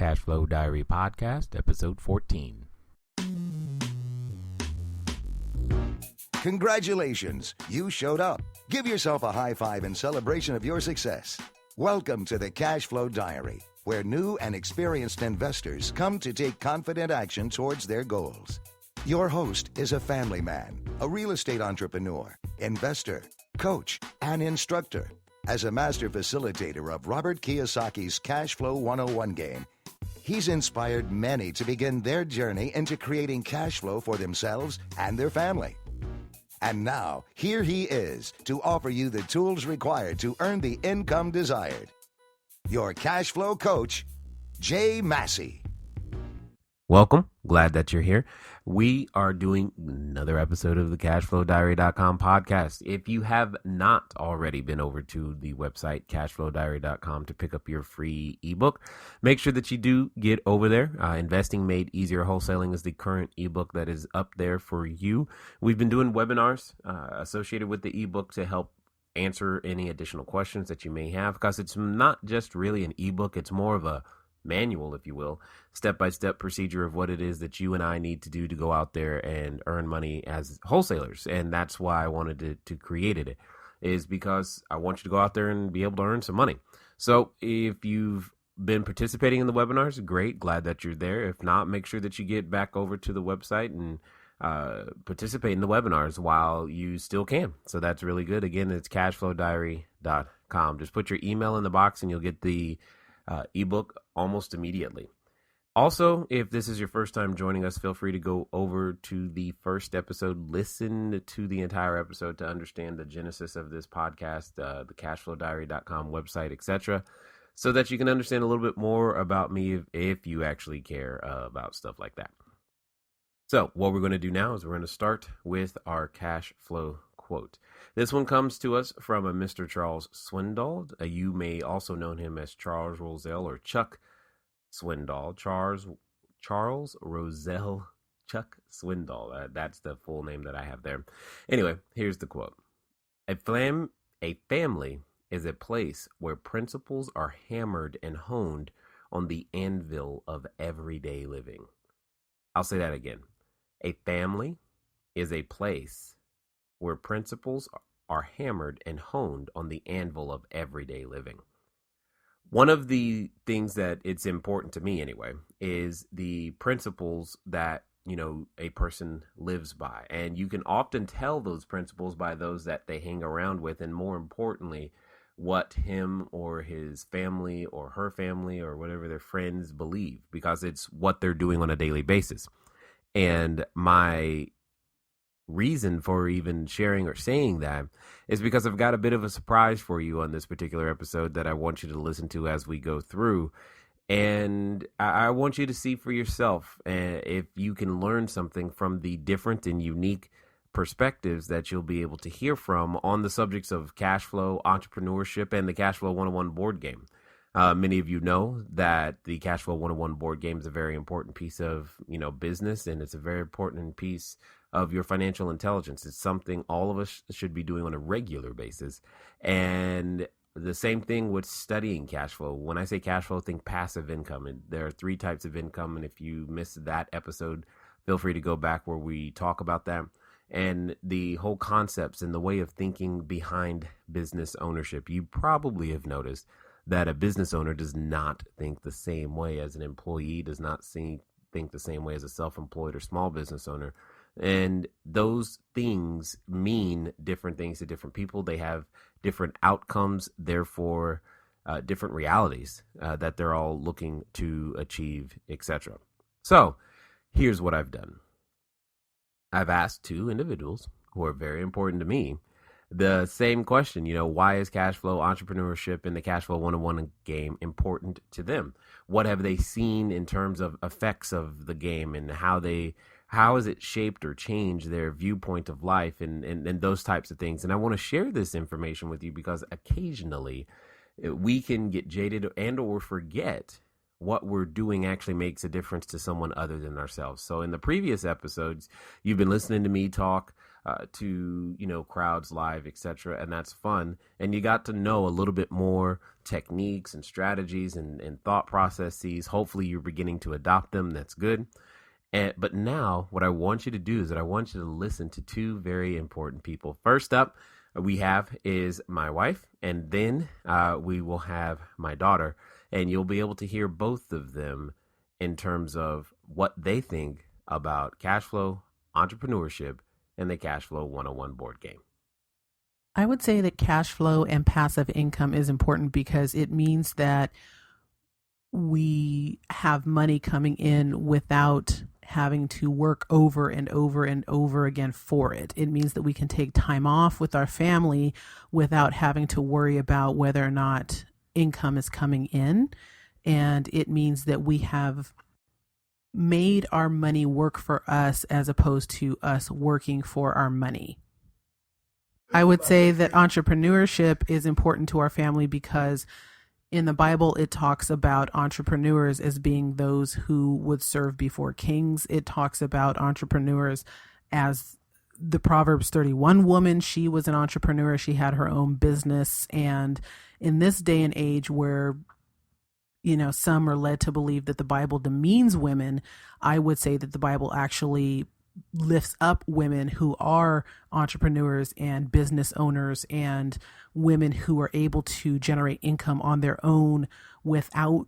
Cashflow Diary Podcast, Episode 14. Congratulations, you showed up. Give yourself a high five in celebration of your success. Welcome to the Cashflow Diary, where new and experienced investors come to take confident action towards their goals. Your host is a family man, a real estate entrepreneur, investor, coach, and instructor. As a master facilitator of Robert Kiyosaki's Cashflow 101 game, he's inspired many to begin their journey into creating cash flow for themselves and their family. And now, here he is to offer you the tools required to earn the income desired. Your cash flow coach, Jay Massey. Welcome. Glad that you're here. We are doing another episode of the CashflowDiary.com podcast. If you have not already been over to the website, CashflowDiary.com, to pick up your free ebook, make sure that you do get over there. Investing Made Easier Wholesaling is the current ebook that is up there for you. We've been doing webinars associated with the ebook to help answer any additional questions that you may have, because it's not just really an ebook. It's more of a manual, if you will, step-by-step procedure of what it is that you and I need to do to go out there and earn money as wholesalers. And that's why I wanted to create it, is because I want you to go out there and be able to earn some money. So if you've been participating in the webinars, great, glad that you're there. If not, make sure that you get back over to the website and participate in the webinars while you still can. So that's really good. Again, it's cashflowdiary.com. Just put your email in the box and you'll get the ebook almost immediately. Also, if this is your first time joining us, feel free to go over to the first episode, listen to the entire episode to understand the genesis of this podcast, the cashflowdiary.com website, etc., so that you can understand a little bit more about me if you actually care about stuff like that. So what we're going to do now is we're going to start with our cash flow quote. This one comes to us from a Mr. Charles Swindoll. You may also know him as Charles Roselle or Chuck Swindoll. Charles Roselle Chuck Swindoll. That's the full name that I have there. Anyway, here's the quote. A family is a place where principles are hammered and honed on the anvil of everyday living. I'll say that again. A family is a place where principles are hammered and honed on the anvil of everyday living. One of the things that it's important to me anyway is the principles that, a person lives by. And you can often tell those principles by those that they hang around with, and more importantly, what him or his family or her family or whatever their friends believe, because it's what they're doing on a daily basis. And my reason for even sharing or saying that is because I've got a bit of a surprise for you on this particular episode that I want you to listen to as we go through. And I want you to see for yourself if you can learn something from the different and unique perspectives that you'll be able to hear from on the subjects of cash flow, entrepreneurship, and the Cashflow 101 board game. Many of you know that the Cashflow 101 board game is a very important piece of, business, and it's a very important piece of your financial intelligence. It's something all of us should be doing on a regular basis. And the same thing with studying cash flow. When I say cash flow, think passive income. And there are 3 types of income. And if you missed that episode, feel free to go back where we talk about that. And the whole concepts and the way of thinking behind business ownership. You probably have noticed that a business owner does not think the same way as an employee, does not think the same way as a self-employed or small business owner. And those things mean different things to different people. They have different outcomes, therefore different realities that they're all looking to achieve, etc. So here's what I've done. I've asked 2 individuals who are very important to me the same question, why is cash flow, entrepreneurship, and the Cashflow 101 game important to them? What have they seen in terms of effects of the game, and how has it shaped or changed their viewpoint of life and those types of things? And I want to share this information with you because occasionally we can get jaded and or forget what we're doing actually makes a difference to someone other than ourselves. So in the previous episodes, you've been listening to me talk to, crowds live, etc. And that's fun. And you got to know a little bit more techniques and strategies and thought processes. Hopefully you're beginning to adopt them. That's good. But now what I want you to do is that I want you to listen to two very important people. First up, we have is my wife, and then we will have my daughter, and you'll be able to hear both of them in terms of what they think about cash flow, entrepreneurship, and the Cashflow 101 board game. I would say that cash flow and passive income is important because it means that we have money coming in without having to work over and over and over again for it. It means that we can take time off with our family without having to worry about whether or not income is coming in. And it means that we have made our money work for us as opposed to us working for our money. I would say that entrepreneurship is important to our family because in the Bible, it talks about entrepreneurs as being those who would serve before kings. It talks about entrepreneurs as the Proverbs 31 woman. She was an entrepreneur. She had her own business. And in this day and age where, some are led to believe that the Bible demeans women, I would say that the Bible actually lifts up women who are entrepreneurs and business owners and women who are able to generate income on their own without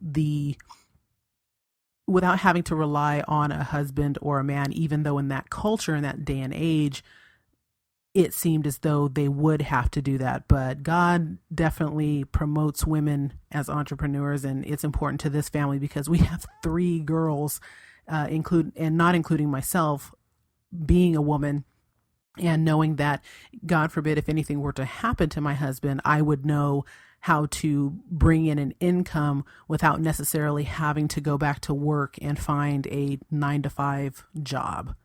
having to rely on a husband or a man, even though in that culture, in that day and age, it seemed as though they would have to do that. But God definitely promotes women as entrepreneurs, and it's important to this family because we have 3 girls, not including myself, being a woman, and knowing that, God forbid, if anything were to happen to my husband, I would know how to bring in an income without necessarily having to go back to work and find a 9-to-5 job.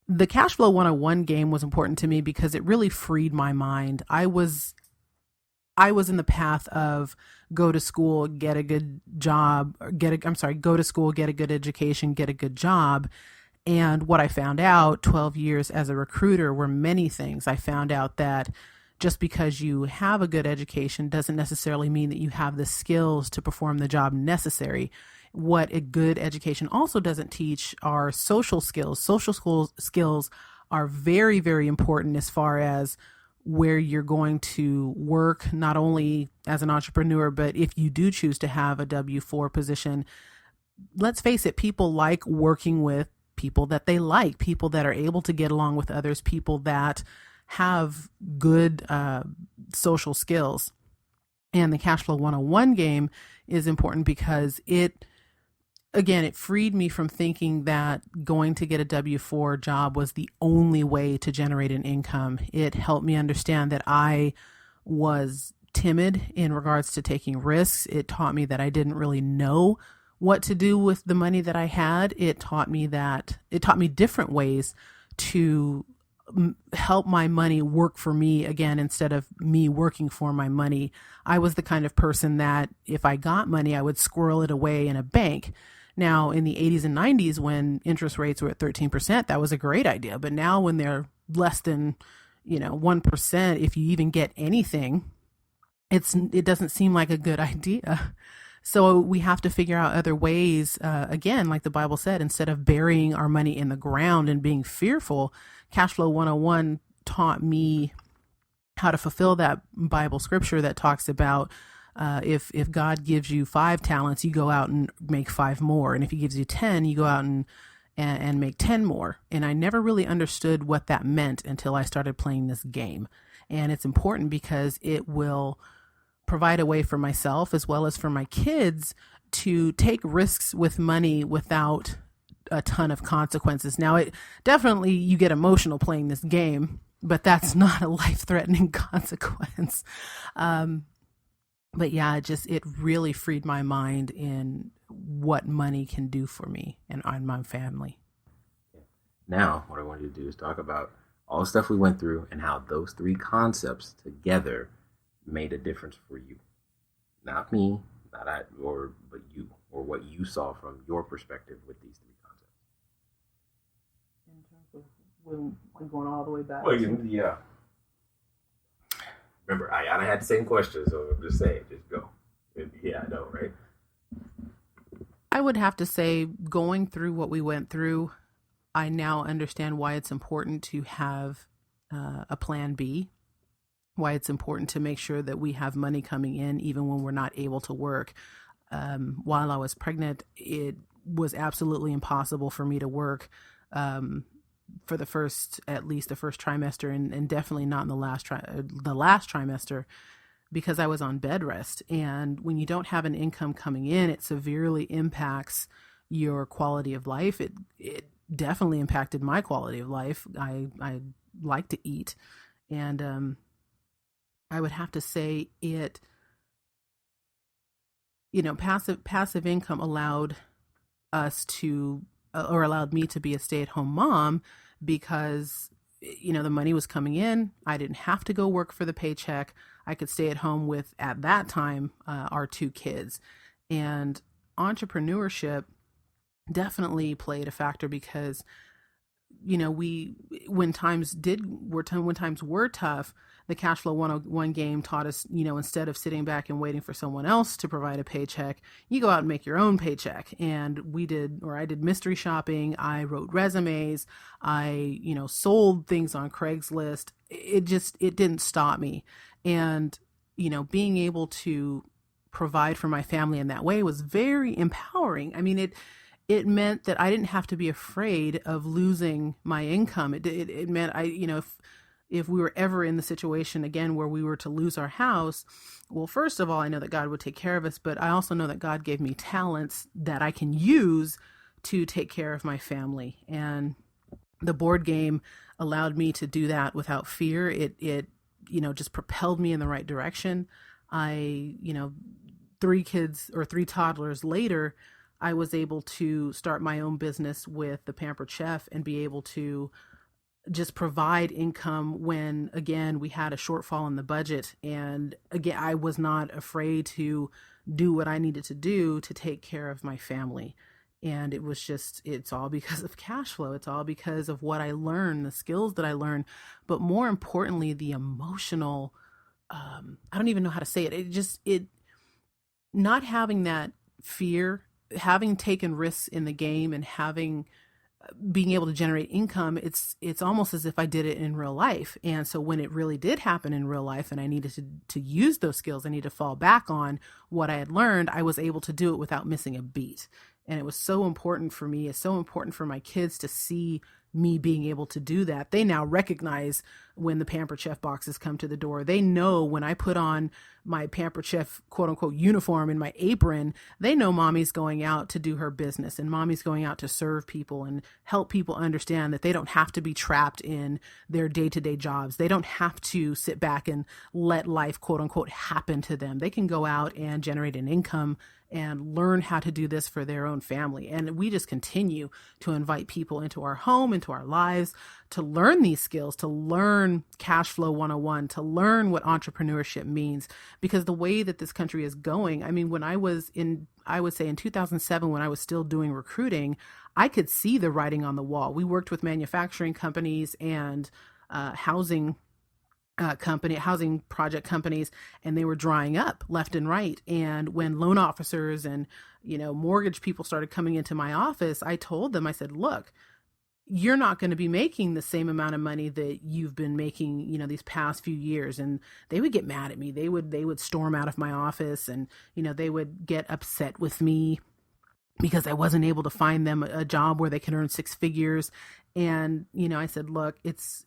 The Cashflow 101 game was important to me because it really freed my mind. I was in the path of go to school, get a good job, go to school, get a good education, get a good job. And what I found out 12 years as a recruiter were many things. I found out that just because you have a good education doesn't necessarily mean that you have the skills to perform the job necessary. What a good education also doesn't teach are social skills. Social skills are very, very important as far as where you're going to work, not only as an entrepreneur, but if you do choose to have a W-4 position. Let's face it, people like working with people that they like, people that are able to get along with others, people that have good social skills. And the Cashflow 101 game is important because it freed me from thinking that going to get a W-4 job was the only way to generate an income. It helped me understand that I was timid in regards to taking risks. It taught me that I didn't really know what to do with the money that I had. It taught me different ways to help my money work for me again, instead of me working for my money. I was the kind of person that if I got money, I would squirrel it away in a bank. Now, in the 80s and 90s, when interest rates were at 13%, that was a great idea. But now when they're less than, 1%, if you even get anything, it doesn't seem like a good idea. So we have to figure out other ways, again, like the Bible said, instead of burying our money in the ground and being fearful. Cashflow 101 taught me how to fulfill that Bible scripture that talks about if God gives you 5 talents, you go out and make 5 more. And if he gives you 10, you go out and make 10 more. And I never really understood what that meant until I started playing this game. And it's important because it will provide a way for myself as well as for my kids to take risks with money without a ton of consequences. Now, you get emotional playing this game, but that's not a life-threatening consequence. But yeah, it really freed my mind in what money can do for me and on my family. Now, what I want you to do is talk about all the stuff we went through and how those 3 concepts together made a difference for you. Not me, but you, or what you saw from your perspective with these 3 concepts. In terms of We're going all the way back. Well, yeah. Remember, Ayanna had the same question, so I'm just saying, just go. Yeah, I know, right? I would have to say, going through what we went through, I now understand why it's important to have a plan B, why it's important to make sure that we have money coming in even when we're not able to work. While I was pregnant, it was absolutely impossible for me to work for at least the first trimester, and definitely not in the last trimester, because I was on bed rest. And when you don't have an income coming in, it severely impacts your quality of life. It definitely impacted my quality of life. I like to eat, and I would have to say it. Passive income allowed me to be a stay-at-home mom, because the money was coming in. I didn't have to go work for the paycheck. I could stay at home with, at that time, our 2 kids. And entrepreneurship definitely played a factor, because when times were tough, the Cashflow 101 game taught us, instead of sitting back and waiting for someone else to provide a paycheck, you go out and make your own paycheck. And I did mystery shopping. I wrote resumes. I, sold things on Craigslist. It didn't stop me. And, being able to provide for my family in that way was very empowering. I mean, it meant that I didn't have to be afraid of losing my income. It meant if we were ever in the situation again where we were to lose our house, well, first of all, I know that God would take care of us, but I also know that God gave me talents that I can use to take care of my family. And the board game allowed me to do that without fear. It just propelled me in the right direction. 3 toddlers later, I was able to start my own business with the Pampered Chef and be able to just provide income when, again, we had a shortfall in the budget. And again, I was not afraid to do what I needed to do to take care of my family. And it's all because of cash flow. It's all because of what I learned, the skills that I learned, but more importantly, the emotional, I don't even know how to say it. Not having that fear, having taken risks in the game, and being able to generate income, it's almost as if I did it in real life. And so when it really did happen in real life and I needed to use those skills, I needed to fall back on what I had learned, I was able to do it without missing a beat. And it was so important for me. It's so important for my kids to see me being able to do that. They now recognize when the Pampered Chef boxes come to the door. They know when I put on my Pampered Chef quote unquote uniform and my apron, they know mommy's going out to do her business, and mommy's going out to serve people and help people understand that they don't have to be trapped in their day-to-day jobs. They don't have to sit back and let life quote unquote happen to them. They can go out and generate an income and learn how to do this for their own family. And we just continue to invite people into our home, into our lives, to learn these skills, to learn Cashflow 101, to learn what entrepreneurship means. Because the way that this country is going, I mean, I would say in 2007, when I was still doing recruiting, I could see the writing on the wall. We worked with manufacturing companies and housing project companies, and they were drying up left and right. And when loan officers and, mortgage people started coming into my office, I told them, I said, look, you're not going to be making the same amount of money that you've been making, these past few years. And they would get mad at me. They would storm out of my office, and, they would get upset with me because I wasn't able to find them a job where they can earn 6 figures. And, I said, look, it's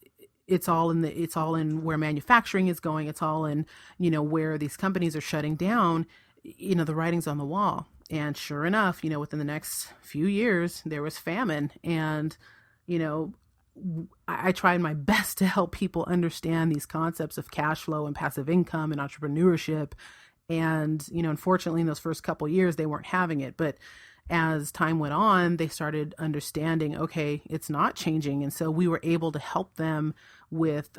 all in where manufacturing is going. It's all in, where these companies are shutting down, the writing's on the wall. And sure enough, within the next few years, there was famine. And, I tried my best to help people understand these concepts of cash flow and passive income and entrepreneurship. And, unfortunately, in those first couple of years, they weren't having it. But as time went on, they started understanding, okay, it's not changing. And so we were able to help them with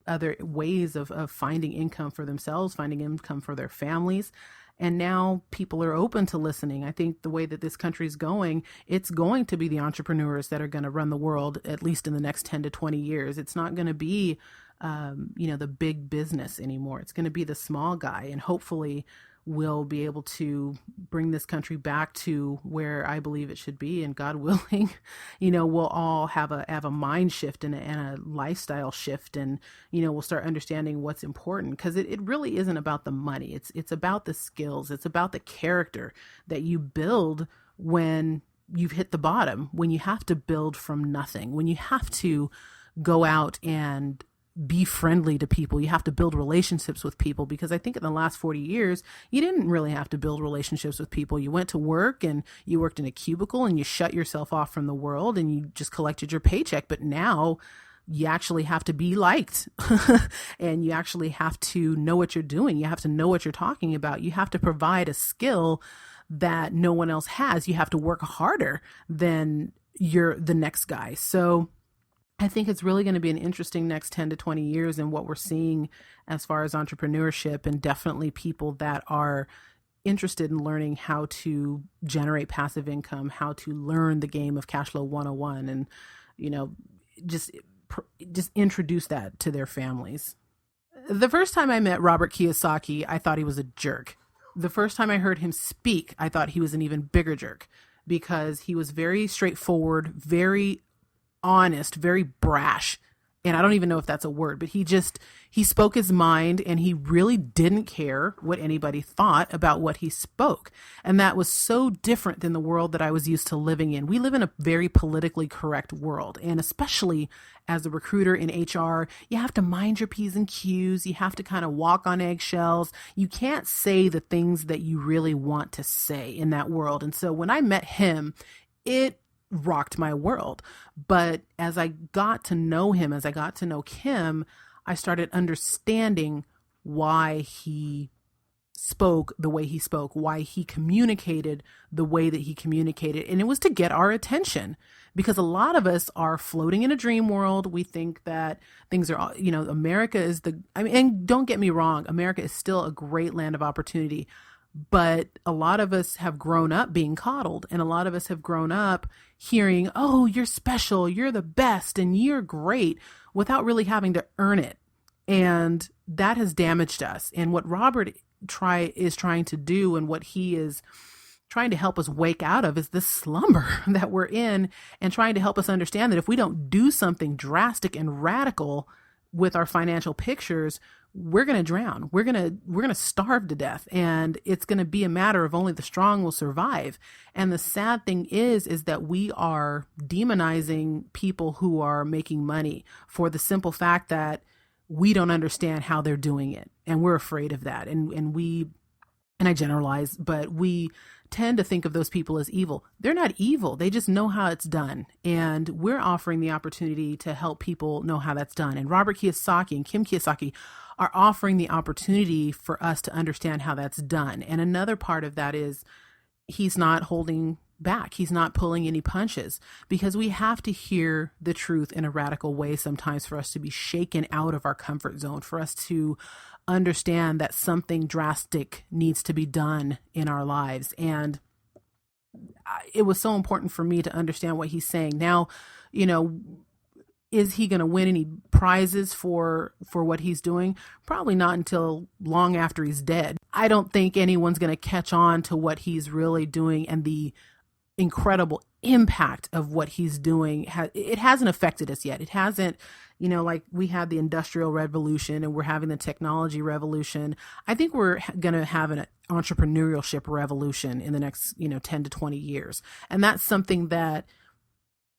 other ways of finding income for themselves, finding income for their families. And now people are open to listening. I think the way that this country is going, it's going to be the entrepreneurs that are going to run the world, at least in the next 10 to 20 years. It's not going to be, the big business anymore. It's going to be the small guy. And hopefully we'll be able to bring this country back to where I believe it should be. And God willing, we'll all have a mind shift and a lifestyle shift. And, we'll start understanding what's important, because it really isn't about the money. It's about the skills. It's about the character that you build when you've hit the bottom, when you have to build from nothing, when you have to go out and be friendly to people. You have to build relationships with people, because I think in the last 40 years, you didn't really have to build relationships with people. You went to work and you worked in a cubicle and you shut yourself off from the world and you just collected your paycheck. But now you actually have to be liked and you actually have to know what you're doing. You have to know what you're talking about. You have to provide a skill that no one else has. You have to work harder than the next guy. So I think it's really going to be an interesting next 10 to 20 years in what we're seeing as far as entrepreneurship, and definitely people that are interested in learning how to generate passive income, how to learn the game of Cashflow 101, and, just introduce that to their families. The first time I met Robert Kiyosaki, I thought he was a jerk. The first time I heard him speak, I thought he was an even bigger jerk, because he was very straightforward, very honest, very brash. And I don't even know if that's a word, but he spoke his mind, and he really didn't care what anybody thought about what he spoke. And that was so different than the world that I was used to living in. We live in a very politically correct world. And especially as a recruiter in HR, you have to mind your P's and Q's. You have to kind of walk on eggshells. You can't say the things that you really want to say in that world. And so when I met him, it rocked my world. But as I got to know him, as I got to know Kim, I started understanding why he spoke the way he spoke, why he communicated the way that he communicated. And it was to get our attention, because a lot of us are floating in a dream world. We think that things are, America is and don't get me wrong, America is still a great land of opportunity. But a lot of us have grown up being coddled, and a lot of us have grown up hearing, oh, you're special, you're the best, and you're great, without really having to earn it. And that has damaged us. And what Robert is trying to do, and what he is trying to help us wake out of, is this slumber that we're in, and trying to help us understand that if we don't do something drastic and radical with our financial pictures, we're going to drown. We're going to starve to death, and it's going to be a matter of only the strong will survive. And the sad thing is that we are demonizing people who are making money for the simple fact that we don't understand how they're doing it. And we're afraid of that. And I generalize, but we tend to think of those people as evil. They're not evil. They just know how it's done. And we're offering the opportunity to help people know how that's done. And Robert Kiyosaki and Kim Kiyosaki are offering the opportunity for us to understand how that's done. And another part of that is he's not holding back. He's not pulling any punches, because we have to hear the truth in a radical way sometimes for us to be shaken out of our comfort zone, for us to understand that something drastic needs to be done in our lives. And it was so important for me to understand what he's saying. Now, is he going to win any prizes for what he's doing? Probably not until long after he's dead. I don't think anyone's going to catch on to what he's really doing and the incredible impact of what he's doing. It hasn't affected us yet. It hasn't, like we had the Industrial Revolution and we're having the technology revolution. I think we're going to have an entrepreneurship revolution in the next, 10 to 20 years. And that's something that,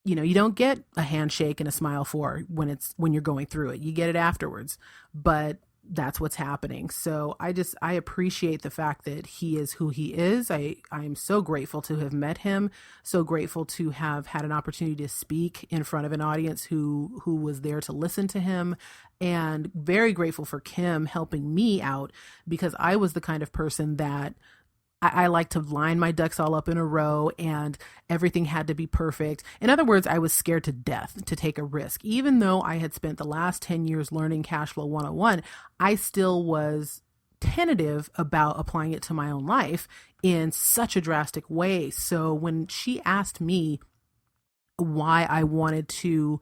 you don't get a handshake and a smile for when you're going through it. You get it afterwards, but that's what's happening. So I appreciate the fact that he is who he is. I am so grateful to have met him, so grateful to have had an opportunity to speak in front of an audience who was there to listen to him, and very grateful for Kim helping me out, because I was the kind of person that I like to line my ducks all up in a row, and everything had to be perfect. In other words, I was scared to death to take a risk. Even though I had spent the last 10 years learning Cashflow 101, I still was tentative about applying it to my own life in such a drastic way. So when she asked me why I wanted to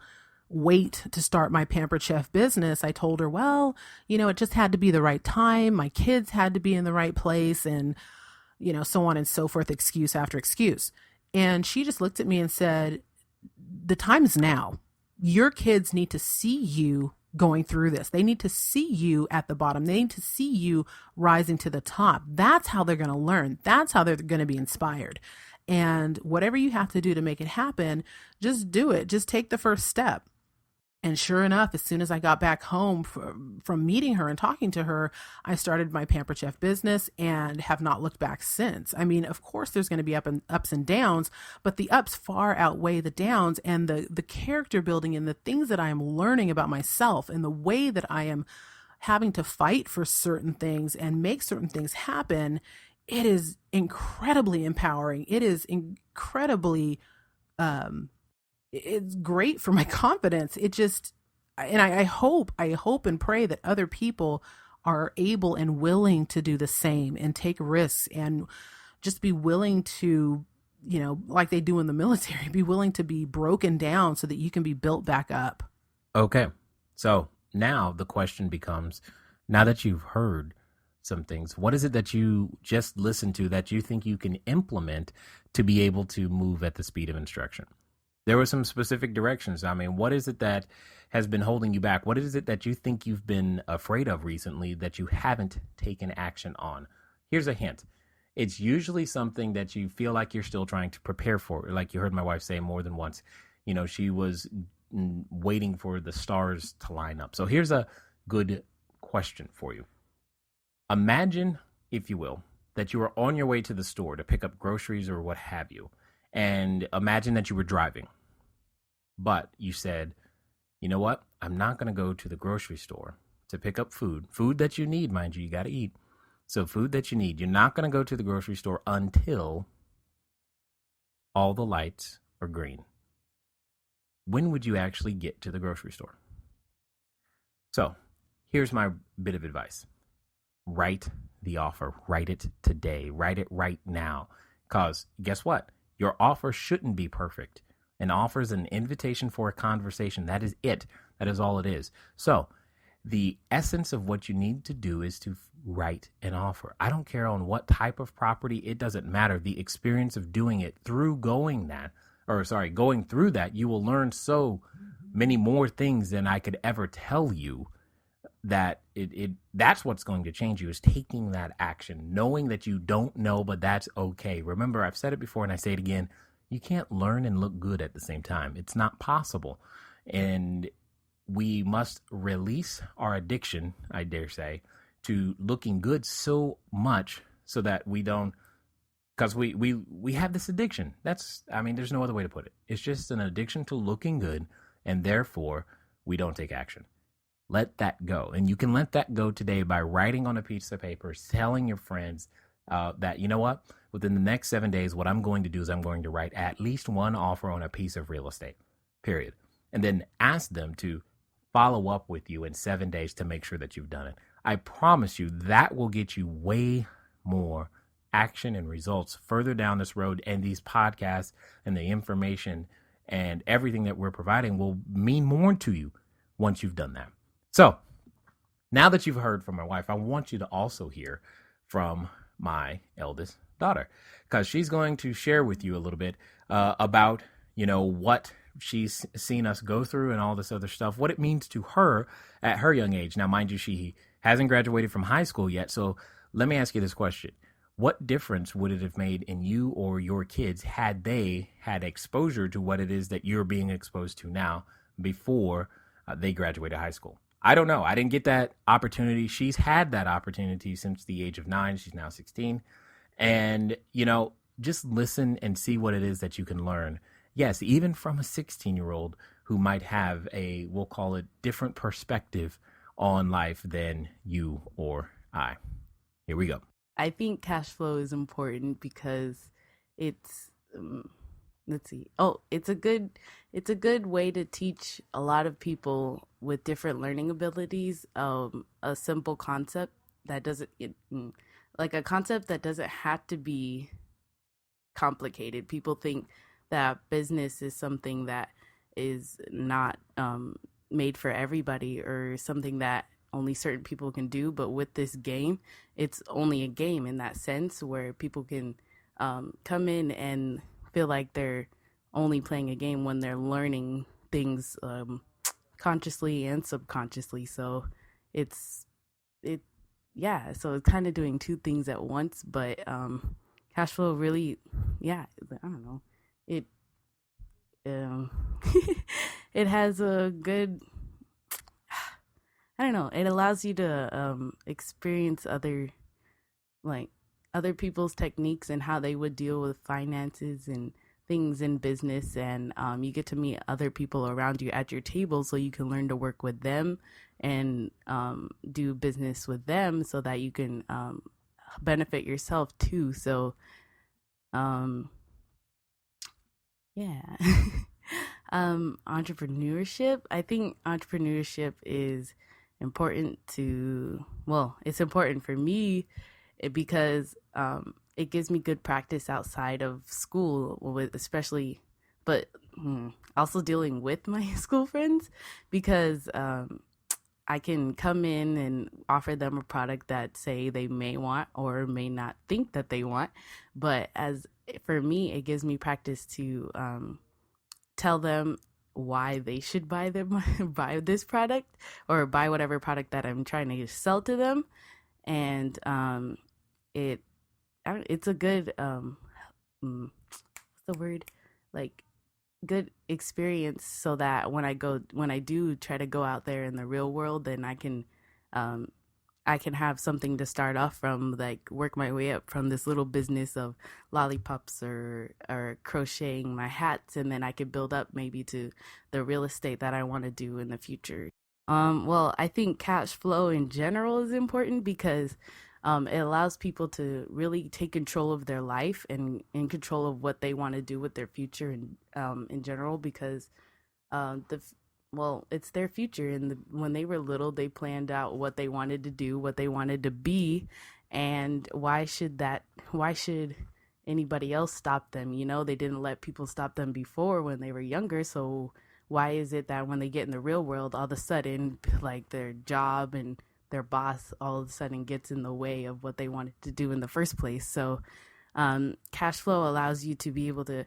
wait to start my Pampered Chef business, I told her, well, it just had to be the right time. My kids had to be in the right place, and, so on and so forth, excuse after excuse. And she just looked at me and said, the time is now. Your kids need to see you going through this. They need to see you at the bottom. They need to see you rising to the top. That's how they're going to learn. That's how they're going to be inspired. And whatever you have to do to make it happen, just do it. Just take the first step. And sure enough, as soon as I got back home from meeting her and talking to her, I started my Pampered Chef business and have not looked back since. I mean, of course, there's going to be ups and downs, but the ups far outweigh the downs, and the character building and the things that I am learning about myself and the way that I am having to fight for certain things and make certain things happen. It is incredibly empowering. It is incredibly, it's great for my confidence. And I hope and pray that other people are able and willing to do the same and take risks and just be willing to, like they do in the military, be willing to be broken down so that you can be built back up. Okay. So now the question becomes, now that you've heard some things, what is it that you just listened to that you think you can implement to be able to move at the speed of instruction? There were some specific directions. I mean, what is it that has been holding you back? What is it that you think you've been afraid of recently that you haven't taken action on? Here's a hint. It's usually something that you feel like you're still trying to prepare for. Like you heard my wife say more than once, she was waiting for the stars to line up. So here's a good question for you. Imagine, if you will, that you were on your way to the store to pick up groceries or what have you. And imagine that you were driving. But you said, you know what? I'm not going to go to the grocery store to pick up food that you need, mind you got to eat. So food that you need. You're not going to go to the grocery store until all the lights are green. When would you actually get to the grocery store? So here's my bit of advice. Write the offer. Write it today. Write it right now. Because guess what? Your offer shouldn't be perfect. An offer is an invitation for a conversation. That is it. That is all it is. So the essence of what you need to do is to write an offer. I don't care on what type of property. It doesn't matter. The experience of doing it through going through that, you will learn so many more things than I could ever tell you. That that's what's going to change you, is taking that action, knowing that you don't know, but that's okay. Remember, I've said it before and I say it again. You can't learn and look good at the same time. It's not possible. And we must release our addiction, I dare say, to looking good so much so that we don't, because we have this addiction. There's no other way to put it. It's just an addiction to looking good, and therefore we don't take action. Let that go. And you can let that go today by writing on a piece of paper, telling your friends that, you know what, within the next 7 days, what I'm going to do is I'm going to write at least one offer on a piece of real estate, period. And then ask them to follow up with you in 7 days to make sure that you've done it. I promise you that will get you way more action and results further down this road. And these podcasts and the information and everything that we're providing will mean more to you once you've done that. So now that you've heard from my wife, I want you to also hear from my eldest daughter, because she's going to share with you a little bit about, what she's seen us go through and all this other stuff, what it means to her at her young age. Now, mind you, she hasn't graduated from high school yet. So let me ask you this question. What difference would it have made in you or your kids had they had exposure to what it is that you're being exposed to now before they graduated high school? I don't know. I didn't get that opportunity. She's had that opportunity since the age of 9. She's now 16. And, just listen and see what it is that you can learn. Yes, even from a 16-year-old who might have we'll call it, different perspective on life than you or I. Here we go. I think cash flow is important because it's it's a good way to teach a lot of people with different learning abilities a simple concept. that doesn't like a concept that doesn't have to be complicated. People think that business is something that is not made for everybody or something that only certain people can do. But with this game, it's only a game in that sense where people can come in and feel like they're only playing a game when they're learning things consciously and subconsciously. So it's it yeah, so it's kind of doing two things at once. But cash flow really, yeah, I don't know, it um it has a good, I don't know, it allows you to experience other people's techniques and how they would deal with finances and things in business. And you get to meet other people around you at your table, so you can learn to work with them and do business with them so that you can benefit yourself too. So yeah. Entrepreneurship, I think entrepreneurship is important it's important for me because it gives me good practice outside of school, with especially, but also dealing with my school friends, because I can come in and offer them a product that, say, they may want or may not think that they want. But for me, it gives me practice to tell them why they should buy this product or buy whatever product that I'm trying to sell to them. And it's a good what's the word, like, good experience, so that when I do try to go out there in the real world, then I can have something to start off from, like work my way up from this little business of lollipops or crocheting my hats, and then I could build up maybe to the real estate that I want to do in the future. Well, I think cash flow in general is important because it allows people to really take control of their life and in control of what they want to do with their future in general, because it's their future. And when they were little, they planned out what they wanted to do, what they wanted to be, and why should anybody else stop them? They didn't let people stop them before when they were younger, so why is it that when they get in the real world, all of a sudden, like, their job and their boss all of a sudden gets in the way of what they wanted to do in the first place? So cash flow allows you to be able to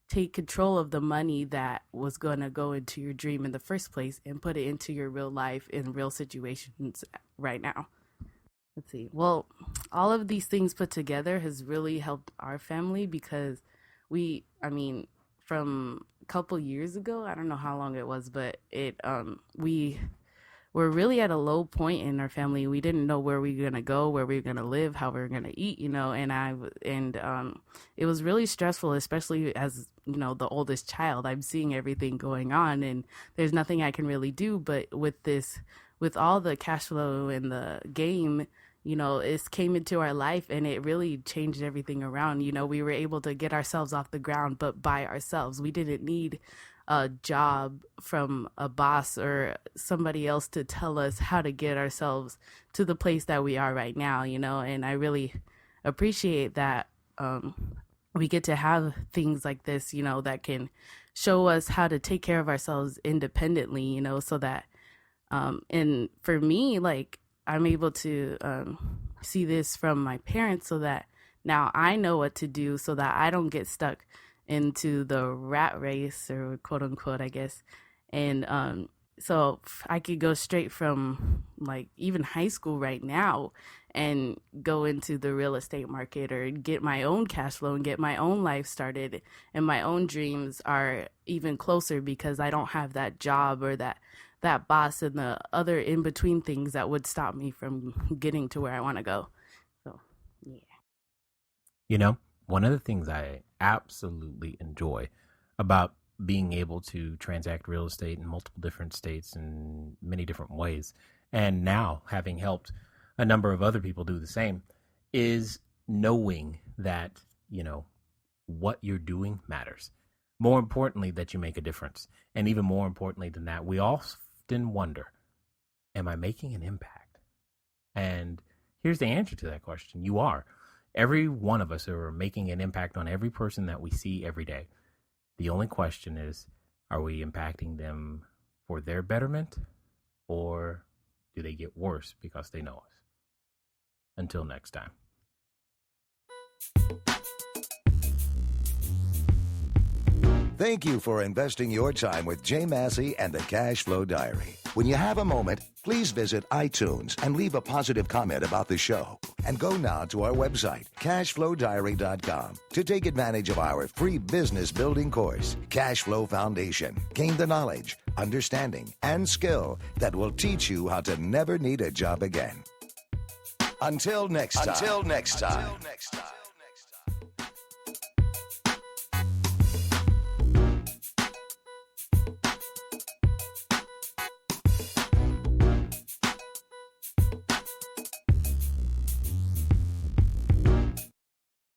take control of the money that was going to go into your dream in the first place and put it into your real life in real situations right now. Let's see. Well, all of these things put together has really helped our family because from a couple years ago, I don't know how long it was, but we were really at a low point in our family. We didn't know where we were going to go, where we were going to live, how we were going to eat, and it was really stressful, especially as, the oldest child. I'm seeing everything going on and there's nothing I can really do. But with all the cash flow and the game, it came into our life and it really changed everything around. We were able to get ourselves off the ground, but by ourselves. We didn't need a job from a boss or somebody else to tell us how to get ourselves to the place that we are right now, and I really appreciate that we get to have things like this, that can show us how to take care of ourselves independently, so that and for me, like, I'm able to see this from my parents, so that now I know what to do so that I don't get stuck into the rat race, or quote unquote, I guess. And so I could go straight from, like, even high school right now and go into the real estate market or get my own cash flow and get my own life started. And my own dreams are even closer because I don't have that job or that boss and the other in between things that would stop me from getting to where I want to go. So, yeah. One of the things I absolutely enjoy about being able to transact real estate in multiple different states in many different ways, and now having helped a number of other people do the same, is knowing that, what you're doing matters. More importantly, that you make a difference. And even more importantly than that, we often wonder, am I making an impact? And Here's the answer to that question. You are. Every one of us are making an impact on every person that we see every day. The only question is, are we impacting them for their betterment, or do they get worse because they know us? Until next time. Thank you for investing your time with Jay Massey and the Cashflow Diary. When you have a moment, please visit iTunes and leave a positive comment about the show. And go now to our website, cashflowdiary.com, to take advantage of our free business building course, Cashflow Foundation. Gain the knowledge, understanding, and skill that will teach you how to never need a job again. Until next time.